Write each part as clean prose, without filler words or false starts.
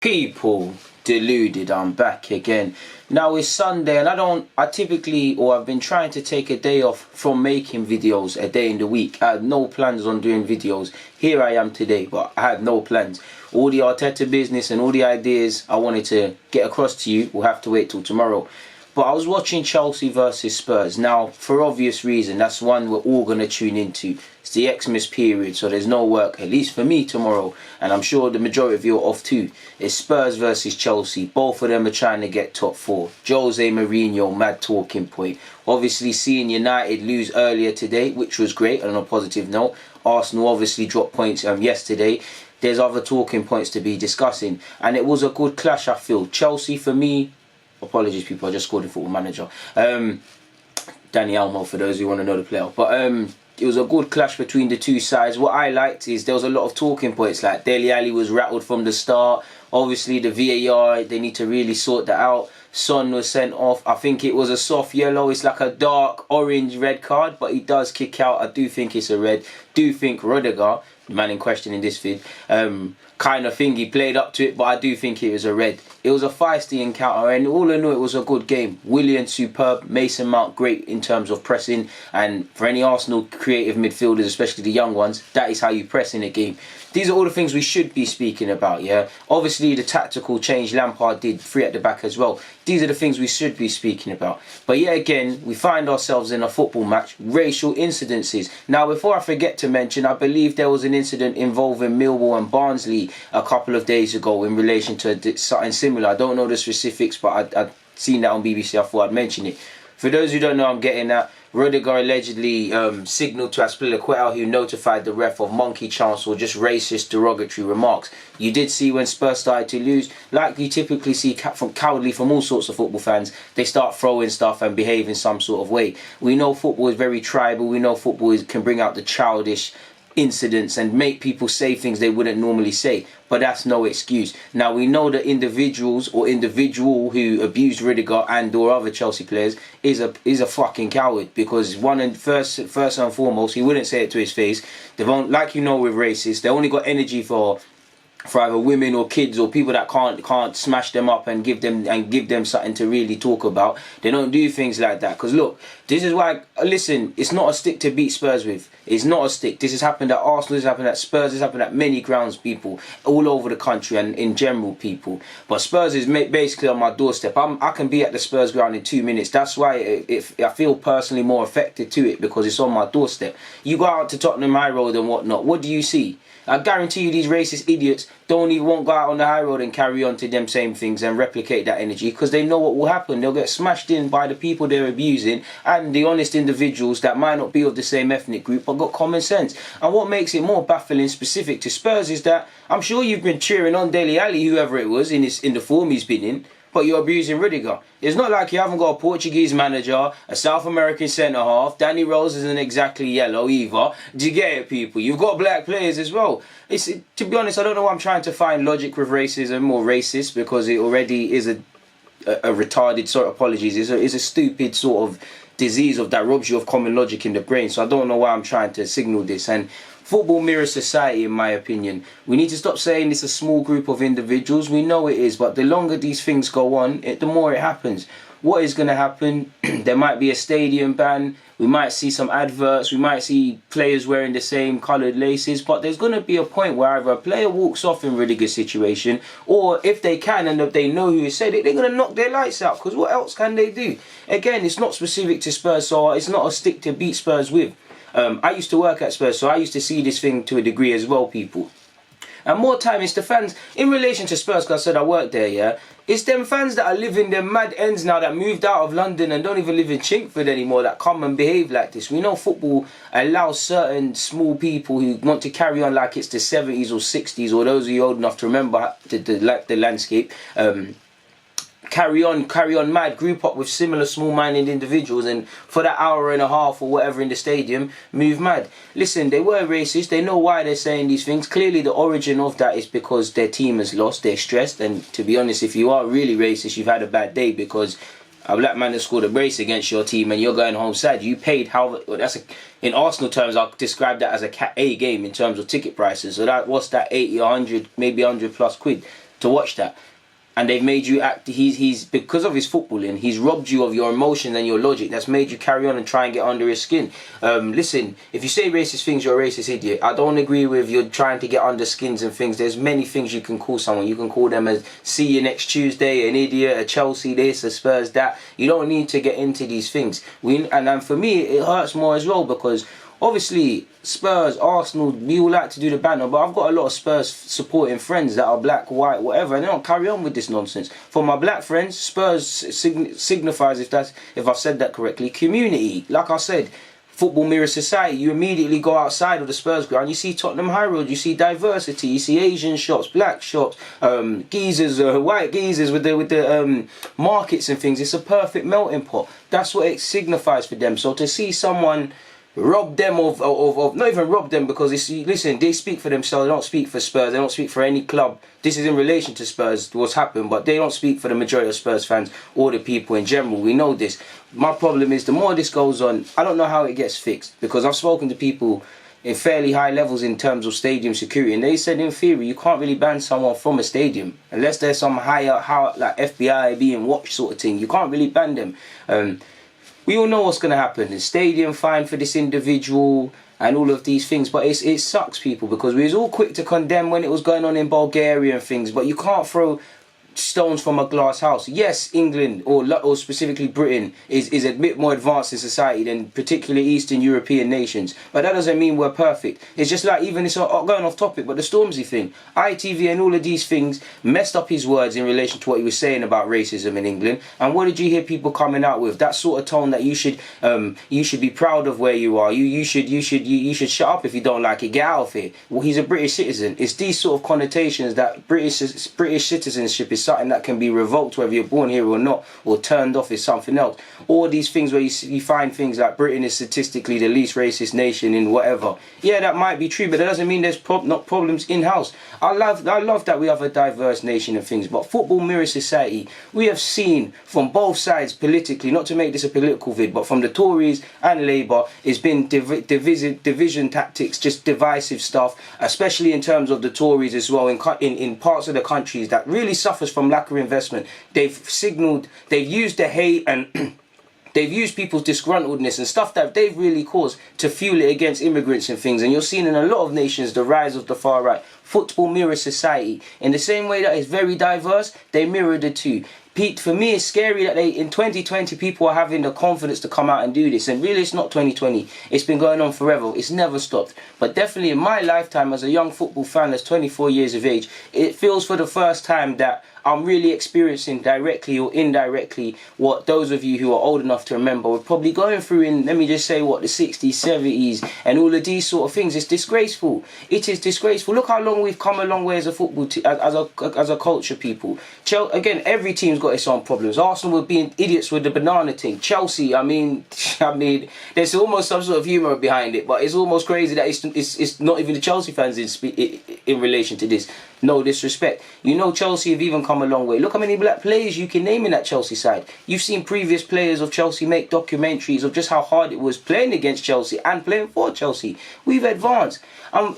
People, Deluded, I'm back again. Now it's Sunday and I've been trying to take a day off from making videos a day in the week. I had no plans on doing videos. Here I am today, but I had no plans. All the Arteta business and all the ideas I wanted to get across to you will have to wait till tomorrow. But I was watching Chelsea versus Spurs. Now, for obvious reason, that's one we're all going to tune into. It's the Xmas period, so there's no work, at least for me, tomorrow. And I'm sure the majority of you are off too. It's Spurs versus Chelsea. Both of them are trying to get top four. Jose Mourinho, mad talking point. Obviously, seeing United lose earlier today, which was great, on a positive note. Arsenal obviously dropped points yesterday. There's other talking points to be discussing. And it was a good clash, I feel. Chelsea, for me... Apologies, people. I just scored in Football Manager. Danny Almo, for those who want to know the player. But it was a good clash between the two sides. What I liked is there was a lot of talking points. Like Dele Alli was rattled from the start. Obviously, the VAR, they need to really sort that out. Son was sent off. I think it was a soft yellow. It's like a dark orange red card, but he does kick out. I do think it's a red. Do think Rüdiger, the man in question in this vid, kind of thing, he played up to it, but I do think it was a red. It was a feisty encounter, and all in all, it was a good game. Willian, superb. Mason Mount, great in terms of pressing. And for any Arsenal creative midfielders, especially the young ones, that is how you press in a game. These are all the things we should be speaking about, yeah? Obviously, the tactical change Lampard did, three at the back as well. These are the things we should be speaking about. But yet again, we find ourselves in a football match, racial incidences. Now, before I forget to mention, I believe there was an incident involving Millwall and Barnsley a couple of days ago in relation to something similar. I don't know the specifics, but I'd seen that on BBC. I thought I'd mention it. For those who don't know, I'm getting at Rüdiger allegedly signalled to Aspilicueta, who notified the ref of monkey chants or just racist, derogatory remarks. You did see when Spurs started to lose, like you typically see cowardly from all sorts of football fans, they start throwing stuff and behave in some sort of way. We know football is very tribal. We know football can bring out the childish incidents and make people say things they wouldn't normally say, but that's no excuse. Now we know that individuals or individual who abused Rüdiger and or other Chelsea players is a fucking coward, because first and foremost, he wouldn't say it to his face. They won't, like, you know, with racists, they only got energy for either women or kids or people that can't smash them up and give them something to really talk about. They don't do things like that. Because look, this is why, listen, it's not a stick to beat Spurs with. It's not a stick. This has happened at Arsenal, this has happened at Spurs, this has happened at many grounds, people, all over the country and in general, people. But Spurs is basically on my doorstep. I can be at the Spurs ground in 2 minutes. That's why I feel personally more affected to it, because it's on my doorstep. You go out to Tottenham High Road and whatnot, what do you see? I guarantee you these racist idiots won't go out on the high road and carry on to them same things and replicate that energy, because they know what will happen. They'll get smashed in by the people they're abusing and the honest individuals that might not be of the same ethnic group but got common sense. And what makes it more baffling specific to Spurs is that I'm sure you've been cheering on Dele Alli, whoever it was, in the form he's been in, but you're abusing Rüdiger. It's not like you haven't got a Portuguese manager, a South American centre-half. Danny Rose isn't exactly yellow either. Do you get it, people? You've got black players as well. To be honest, I don't know why I'm trying to find logic with racism or racist, because it already is a retarded sort of, apologies, it's a stupid sort of disease that robs you of common logic in the brain. So I don't know why I'm trying to signal this. And football mirrors society, in my opinion. We need to stop saying it's a small group of individuals. We know it is, but the longer these things go on, the more it happens. What is going to happen? There might be a stadium ban. We might see some adverts. We might see players wearing the same coloured laces. But there's going to be a point where either a player walks off in Rüdiger's situation, or if they can and if they know who said it, they're going to knock their lights out. Because what else can they do? Again, it's not specific to Spurs, so it's not a stick to beat Spurs with. I used to work at Spurs, so I used to see this thing to a degree as well, people. And more time, it's the fans, in relation to Spurs, because I said I worked there, yeah? It's them fans that are living their mad ends now, that moved out of London and don't even live in Chinkford anymore, that come and behave like this. We know football allows certain small people who want to carry on like it's the 70s or 60s, or those of you old enough to remember the landscape, carry on mad, group up with similar small-minded individuals, and for that hour and a half or whatever in the stadium, move mad. Listen, they were racist. They know why they're saying these things. Clearly, the origin of that is because their team has lost. They're stressed. And to be honest, if you are really racist, you've had a bad day, because a black man has scored a brace against your team and you're going home sad. You paid in Arsenal terms, I'll describe that as a Cat A game in terms of ticket prices. So what's that, 80, 100, maybe 100 plus quid. to watch that. And they've made you act, he's because of his footballing, he's robbed you of your emotions and your logic. That's made you carry on and try and get under his skin. Listen, if you say racist things, you're a racist idiot. I don't agree with you trying to get under skins and things. There's many things you can call someone. You can call them as, see you next Tuesday, an idiot, a Chelsea this, a Spurs that. You don't need to get into these things. And for me, it hurts more as well, because obviously, Spurs, Arsenal, we all like to do the banter, but I've got a lot of Spurs supporting friends that are black, white, whatever, and they don't carry on with this nonsense. For my black friends, Spurs signifies, if I've said that correctly, community. Like I said, football mirrors society. You immediately go outside of the Spurs ground, you see Tottenham High Road, you see diversity, you see Asian shops, black shops, geezers, white geezers with the markets and things. It's a perfect melting pot. That's what it signifies for them. So to see someone rob them of not even rob them, because it's, listen, they speak for themselves. They don't speak for Spurs. They don't speak for any club. This is in relation to Spurs, what's happened, but they don't speak for the majority of Spurs fans or the people in general. We know this. My problem is, the more this goes on, I don't know how it gets fixed, because I've spoken to people in fairly high levels in terms of stadium security, and they said in theory you can't really ban someone from a stadium unless there's some higher, like FBI being watched sort of thing. You can't really ban them. We all know what's going to happen. The stadium fine for this individual and all of these things. But it sucks, people, because we was all quick to condemn when it was going on in Bulgaria and things. But you can't throw stones from a glass house. Yes, England, or specifically Britain, is a bit more advanced in society than particularly Eastern European nations. But that doesn't mean we're perfect. It's just like, even, it's going off topic, but the Stormzy thing. ITV and all of these things messed up his words in relation to what he was saying about racism in England. And what did you hear people coming out with? That sort of tone that you should be proud of where you are. You should shut up if you don't like it. Get out of here. Well, he's a British citizen. It's these sort of connotations that British citizenship is something that can be revoked, whether you're born here or not, or turned off is something else. All these things where you find things like Britain is statistically the least racist nation in whatever. Yeah, that might be true, but that doesn't mean there's not problems in-house. I love that we have a diverse nation and things, but football mirrors society. We have seen from both sides politically, not to make this a political vid, but from the Tories and Labour, it's been division tactics, just divisive stuff, especially in terms of the Tories as well, in parts of the countries that really suffers from lack of investment. They've used the hate and they've used people's disgruntledness and stuff that they've really caused to fuel it against immigrants and things. And you're seeing in a lot of nations the rise of the far right. Football mirrors society. In the same way that it's very diverse, they mirror the two. Pete, for me, it's scary that in 2020 people are having the confidence to come out and do this. And really, it's not 2020. It's been going on forever. It's never stopped. But definitely in my lifetime as a young football fan that's 24 years of age, it feels for the first time that I'm really experiencing directly or indirectly what those of you who are old enough to remember were probably going through in, let me just say, what, the 60s, 70s, and all of these sort of things. It's disgraceful. It is disgraceful. Look how long we've come a long way as a football as a culture, people. Again, every team's got its own problems. Arsenal were being idiots with the banana thing. Chelsea, I mean, there's almost some sort of humour behind it, but it's almost crazy that it's not even the Chelsea fans in relation to this. No disrespect. You know, Chelsea have even come a long way. Look how many black players you can name in that Chelsea side. You've seen previous players of Chelsea make documentaries of just how hard it was playing against Chelsea and playing for Chelsea. We've advanced.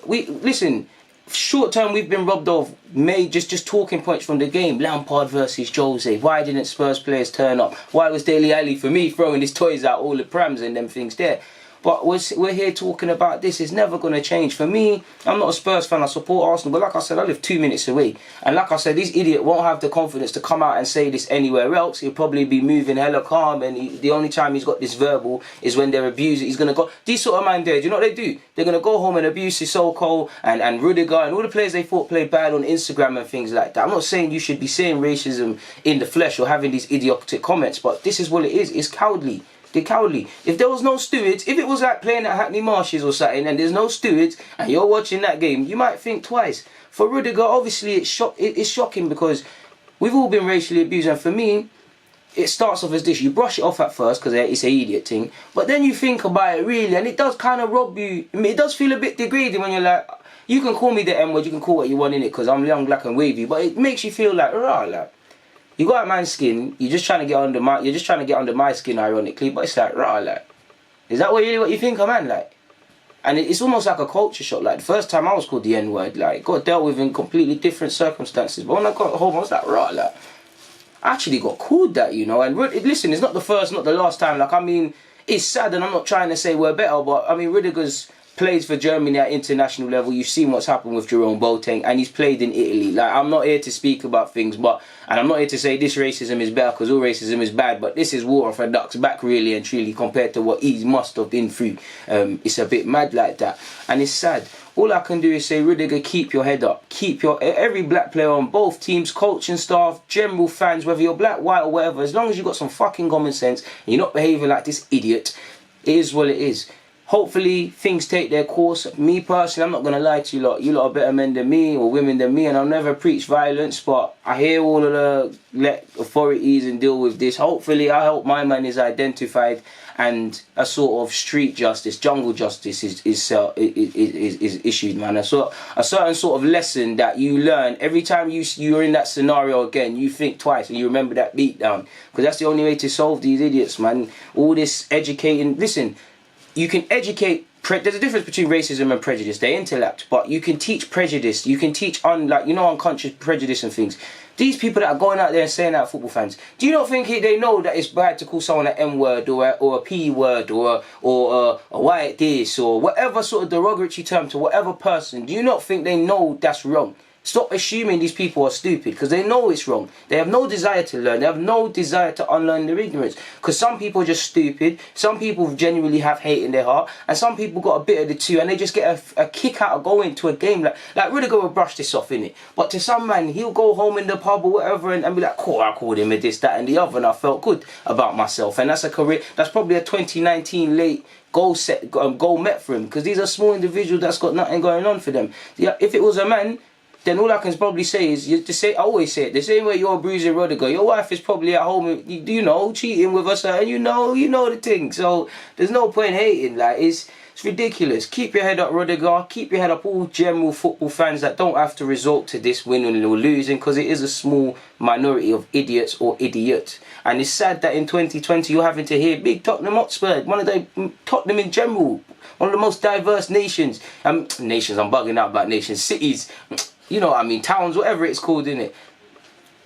Listen, short term we've been robbed of just talking points from the game. Lampard versus Jose. Why didn't Spurs players turn up? Why was Dele Alli, for me, throwing his toys out, all the prams and them things there? But we're here talking about this. It's never going to change. For me, I'm not a Spurs fan. I support Arsenal. But like I said, I live 2 minutes away. And like I said, this idiot won't have the confidence to come out and say this anywhere else. He'll probably be moving hella calm. And the only time he's got this verbal is when they're abusing. He's going to go... These sort of man there, do you know what they do? They're going to go home and abuse Sissoko and Rüdiger and all the players they thought played bad on Instagram and things like that. I'm not saying you should be saying racism in the flesh or having these idiotic comments. But this is what it is. It's cowardly. They're cowardly. If there was no stewards, if it was like playing at Hackney Marshes or something and there's no stewards and you're watching that game, you might think twice. For Rüdiger, obviously it's shocking because we've all been racially abused, and for me, it starts off as this. You brush it off at first because it's an idiot thing, but then you think about it really and it does kind of rob you. I mean, it does feel a bit degrading when you're like, you can call me the M word, you can call what you want in it because I'm young, black and wavy, but it makes you feel like, like, you got man's skin. You're just trying to get under my skin, ironically. But it's like, like, is that really what you think of, man? Like, And it's almost like a culture shock. Like, the first time I was called the N-word, like, got dealt with in completely different circumstances. But when I got home, I was like, right, like, I actually got called that, you know. And listen, it's not the first, not the last time. Like, I mean, it's sad, and I'm not trying to say we're better, but I mean, Rüdiger's plays for Germany at international level. You've seen what's happened with Jerome Boateng, and he's played in Italy. Like, I'm not here to speak about things, and I'm not here to say this racism is better, because all racism is bad, but this is water for ducks back, really and truly, compared to what he must have been through. It's a bit mad like that, and it's sad. All I can do is say, Rüdiger, keep your head up. Keep every black player on both teams, coaching staff, general fans, whether you're black, white or whatever, as long as you've got some fucking common sense and you're not behaving like this idiot, it is what it is. Hopefully things take their course. Me personally, I'm not going to lie to you lot. You lot are better men than me or women than me, and I'll never preach violence, but I hear all of the let authorities and deal with this. Hopefully I hope my man is identified and a sort of street justice, jungle justice is issued, man. A certain sort of lesson that you learn every time you're in that scenario again. You think twice and you remember that beatdown, because that's the only way to solve these idiots, man. All this educating. Listen, you can educate. There's a difference between racism and prejudice. They interlapped, but you can teach prejudice. You can teach unconscious prejudice and things. These people that are going out there and saying that, football fans, do you not think they know that it's bad to call someone an M-word or a P-word or a white this or whatever sort of derogatory term to whatever person? Do you not think they know that's wrong? Stop assuming these people are stupid, because they know it's wrong. They have no desire to learn. They have no desire to unlearn their ignorance. Because some people are just stupid. Some people genuinely have hate in their heart. And some people got a bit of the two, and they just get a kick out of going to a game. Like Rüdiger will brush this off, innit? But to some man, he'll go home in the pub or whatever and be like, cool, I called him with this, that and the other, and I felt good about myself. And that's a career. That's probably a 2019 late goal met for him. Because these are small individuals that's got nothing going on for them. Yeah, if it was a man, then all I can probably say is, I always say it, the same way you're bruising Rüdiger, your wife is probably at home, you know, cheating with us, and you know the thing. So there's no point hating. Like, it's ridiculous. Keep your head up, Rüdiger. Keep your head up, all general football fans that don't have to resort to this winning or losing, because it is a small minority of idiots or idiots. And it's sad that in 2020 you're having to hear big Tottenham Hotspur, one of the Tottenham in general, one of the most diverse nations. Nations, I'm bugging out about nations, cities. You know what I mean, towns, whatever it's called, innit?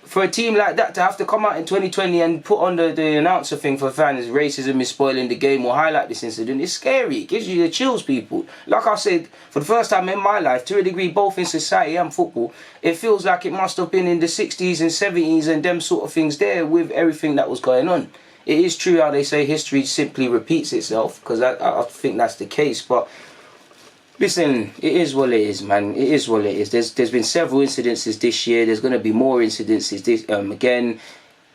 For a team like that to have to come out in 2020 and put on the announcer thing for fans, racism is spoiling the game, or highlight this incident, it's scary. It gives you the chills, people. Like I said, for the first time in my life, to a degree, both in society and football, it feels like it must have been in the 60s and 70s and them sort of things there with everything that was going on. It is true how they say history simply repeats itself, because I think that's the case, but listen, it is what it is, man. It is what it is. There's been several incidences this year. There's going to be more incidences this again.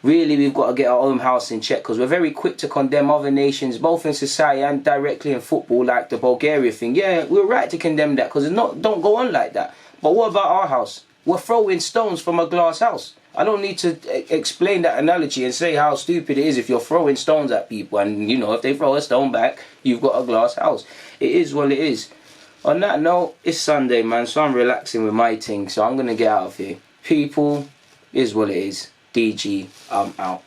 Really, we've got to get our own house in check, because we're very quick to condemn other nations, both in society and directly in football, like the Bulgaria thing. Yeah, we're right to condemn that, because don't go on like that. But what about our house? We're throwing stones from a glass house. I don't need to explain that analogy and say how stupid it is if you're throwing stones at people, and you know, if they throw a stone back, you've got a glass house. It is what it is. On that note, it's Sunday, man, so I'm relaxing with my thing, so I'm going to get out of here. People, is what it is. DG, I'm out.